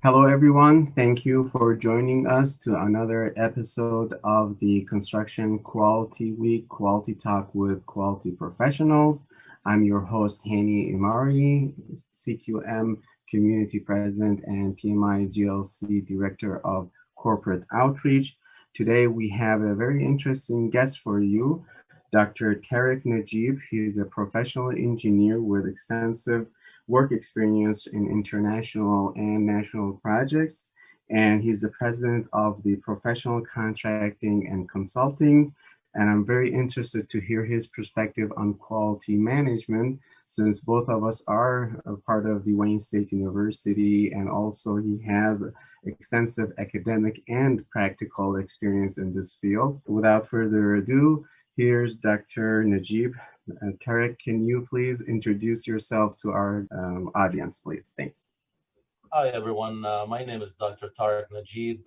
Hello, everyone. Thank you for joining us to another episode of the Construction Quality Week Quality Talk with Quality Professionals. I'm your host, Hani Imari, CQM Community President and PMI GLC Director of Corporate Outreach. Today, we have a very interesting guest for you, Dr. Tarik Najib. He's a professional engineer with extensive work experience in international and national projects, and he's the president of the Professional Contracting and Consulting. And I'm very interested to hear his perspective on quality management, since both of us are a part of the Wayne State University, and also he has extensive academic and practical experience in this field. Without further ado, here's Dr. Najib. Tarik, can you please introduce yourself to our audience, please? Thanks. Hi, everyone. My name is Dr. Tarik Najib.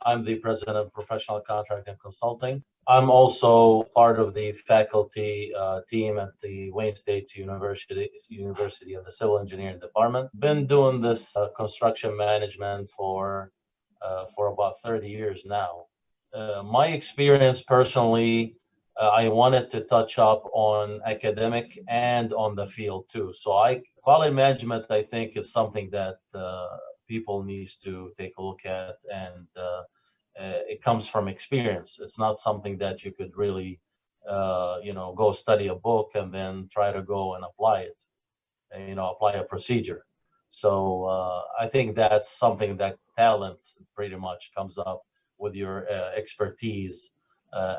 I'm the president of Professional Contract and Consulting. I'm also part of the faculty team at the Wayne State University of the Civil Engineering Department. Been doing this construction management for about 30 years now. My experience personally, I wanted to touch up on academic and on the field too. Quality management, I think, is something that people needs to take a look at, and it comes from experience. It's not something that you could really, go study a book and then try to go and apply it, and, apply a procedure. I think that's something that talent pretty much comes up with your expertise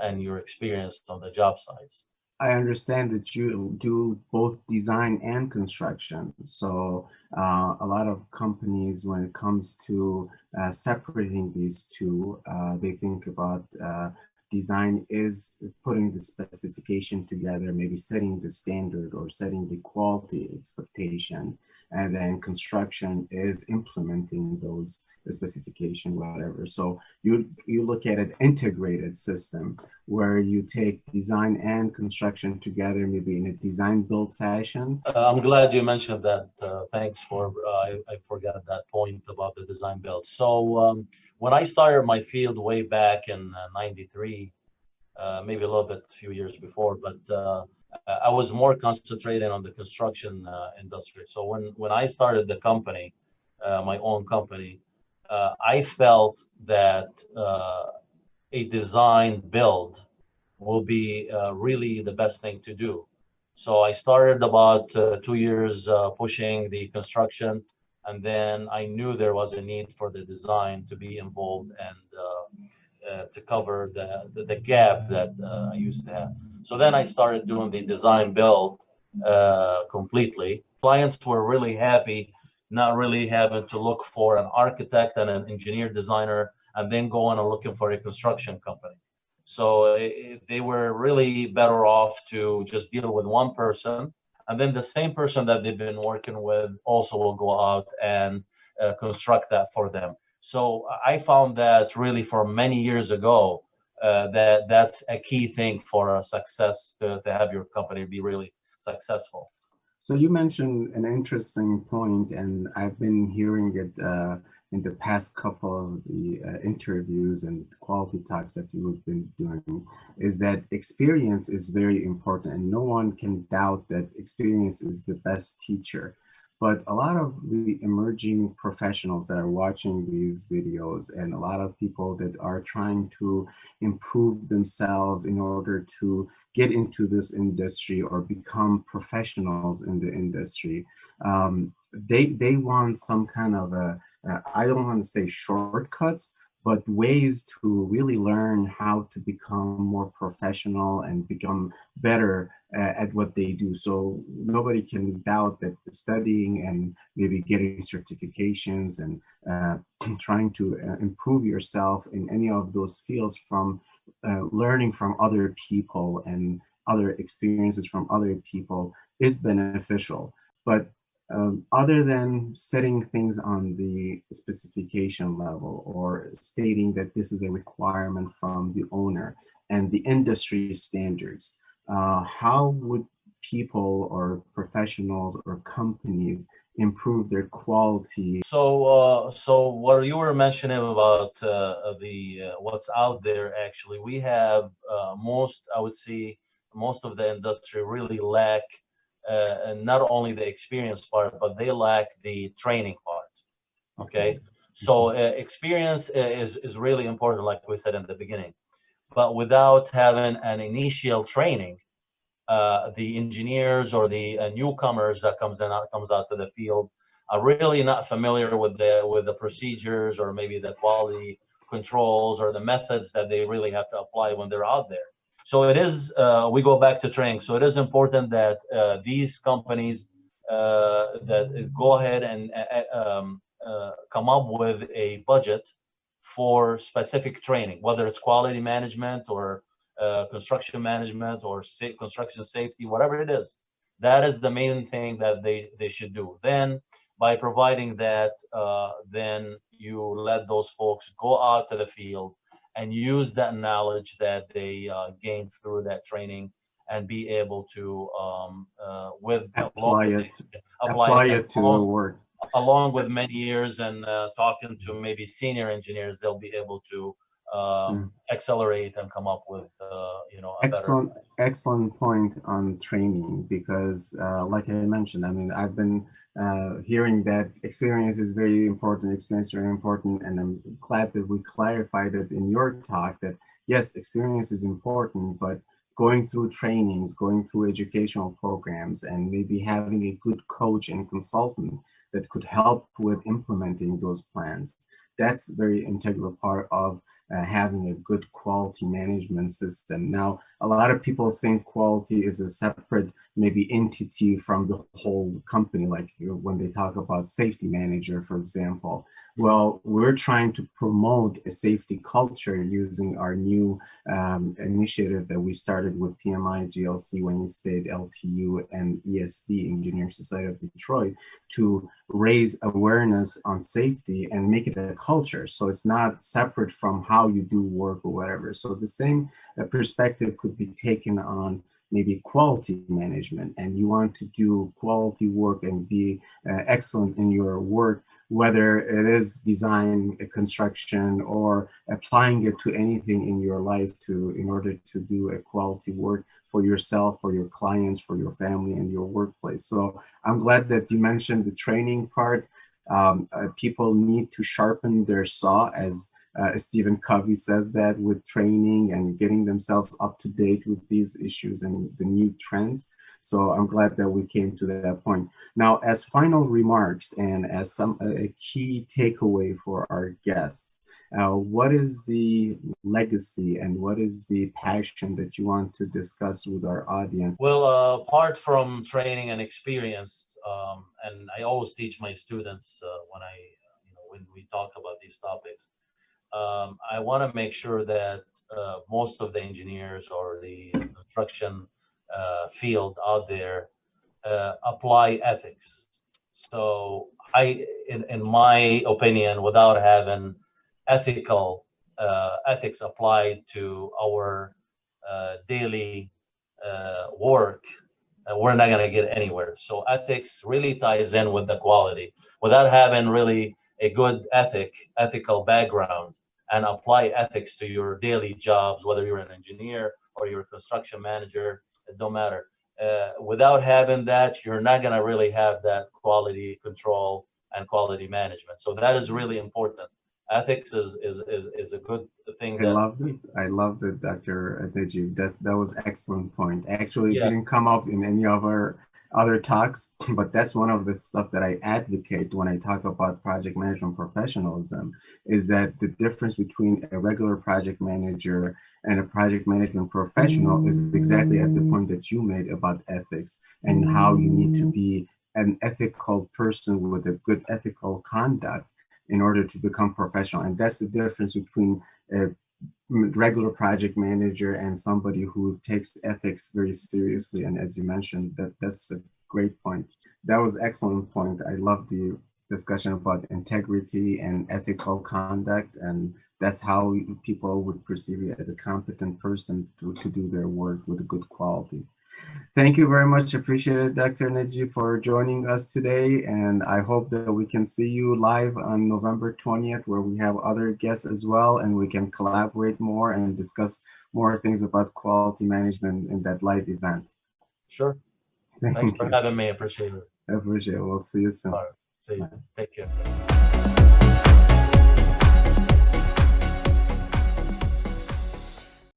and your experience on the job sites. I understand that you do both design and construction. So a lot of companies, when it comes to separating these two, they think about design is putting the specification together, maybe setting the standard or setting the quality expectation, and then construction is implementing those the specification, whatever. So you look at an integrated system where you take design and construction together, maybe in a design build fashion. I'm glad you mentioned that. Thanks for, I forgot that point about the design build. When I started my field way back in 93, maybe a little bit, a few years before, but I was more concentrated on the construction industry. So when I started the company, my own company, I felt that a design build will be really the best thing to do. So I started about 2 years pushing the construction, and then I knew there was a need for the design to be involved and to cover the gap that I used to have. So then I started doing the design build completely. Clients were really happy, not really having to look for an architect and an engineer designer and then going and looking for a construction company. So they were really better off to just deal with one person, and then the same person that they've been working with also will go out and construct that for them. So I found that really for many years ago, that's a key thing for a success to have your company be really successful. So you mentioned an interesting point, and I've been hearing it in the past couple of the interviews and quality talks that you've been doing, is that experience is very important, and no one can doubt that experience is the best teacher. But a lot of the emerging professionals that are watching these videos, and a lot of people that are trying to improve themselves in order to get into this industry or become professionals in the industry, they want some kind of I don't want to say shortcuts, but ways to really learn how to become more professional and become better at what they do. So nobody can doubt that studying and maybe getting certifications and trying to improve yourself in any of those fields from learning from other people and other experiences from other people is beneficial. But other than setting things on the specification level or stating that this is a requirement from the owner and the industry standards, how would people or professionals or companies improve their quality? So what you were mentioning about what's out there, actually, we have I would say, most of the industry really lack and not only the experience part, but they lack the training part. Okay. Okay, so experience is really important, like we said in the beginning. But without having an initial training, the engineers or the newcomers that comes out to the field are really not familiar with the procedures or maybe the quality controls or the methods that they really have to apply when they're out there. So it is we go back to training. So it is important that these companies that go ahead and come up with a budget for specific training, whether it's quality management or construction management or construction safety, whatever it is. That is the main thing that they should do. Then, by providing that, then you let those folks go out to the field and use that knowledge that they gained through that training and be able to, Apply it, apply apply it, and it to the work. along with many years and talking to maybe senior engineers, they'll be able to Sure. accelerate and come up with a better. Excellent point on training, because like I mentioned, I mean, I've been hearing that experience is very important, experience is very important, and I'm glad that we clarified it in your talk that yes, experience is important, but going through trainings, going through educational programs, and maybe having a good coach and consultant that could help with implementing those plans. That's a very integral part of having a good quality management system. Now, a lot of people think quality is a separate maybe entity from the whole company, like when they talk about safety manager, for example. Well, we're trying to promote a safety culture using our new initiative that we started with PMI, GLC, Wayne State, LTU, and ESD, Engineering Society of Detroit, to raise awareness on safety and make it a culture. So it's not separate from how you do work or whatever. So the same perspective could be taken on maybe quality management, and you want to do quality work and be excellent in your work, whether it is design, construction, or applying it to anything in your life in order to do a quality work for yourself, for your clients, for your family, and your workplace. So I'm glad that you mentioned the training part. People need to sharpen their saw, as Stephen Covey says, that with training and getting themselves up to date with these issues and the new trends. So I'm glad that we came to that point. Now, as final remarks and as a key takeaway for our guests, what is the legacy and what is the passion that you want to discuss with our audience? Well, apart from training and experience, and I always teach my students when we talk about these topics, I want to make sure that most of the engineers or the construction field out there apply ethics. So in my opinion, without having ethics applied to our daily work, we're not going to get anywhere. So ethics really ties in with the quality. Without having really a good ethical background and apply ethics to your daily jobs, whether you're an engineer or you're a construction manager, it don't matter. Without having that, you're not going to really have that quality control and quality management. So that is really important. Ethics is a good thing I that. loved it. I loved it, Dr. Najib. That was excellent point. Actually, it Yeah. didn't come up in any of our other talks, but that's one of the stuff that I advocate when I talk about project management professionalism, is that the difference between a regular project manager and a project management professional is exactly at the point that you made about ethics and how you need to be an ethical person with a good ethical conduct in order to become professional. And that's the difference between a regular project manager and somebody who takes ethics very seriously. And as you mentioned, that's a great point. That was excellent point. I love the discussion about integrity and ethical conduct, and that's how people would perceive you as a competent person to do their work with a good quality. Thank you very much. Appreciate it, Dr. Najib, for joining us today. And I hope that we can see you live on November 20th, where we have other guests as well, and we can collaborate more and discuss more things about quality management in that live event. Sure. Thanks Thank for you. having me. I appreciate it. I appreciate it. We'll see you soon. All right. See you. Bye. Take care.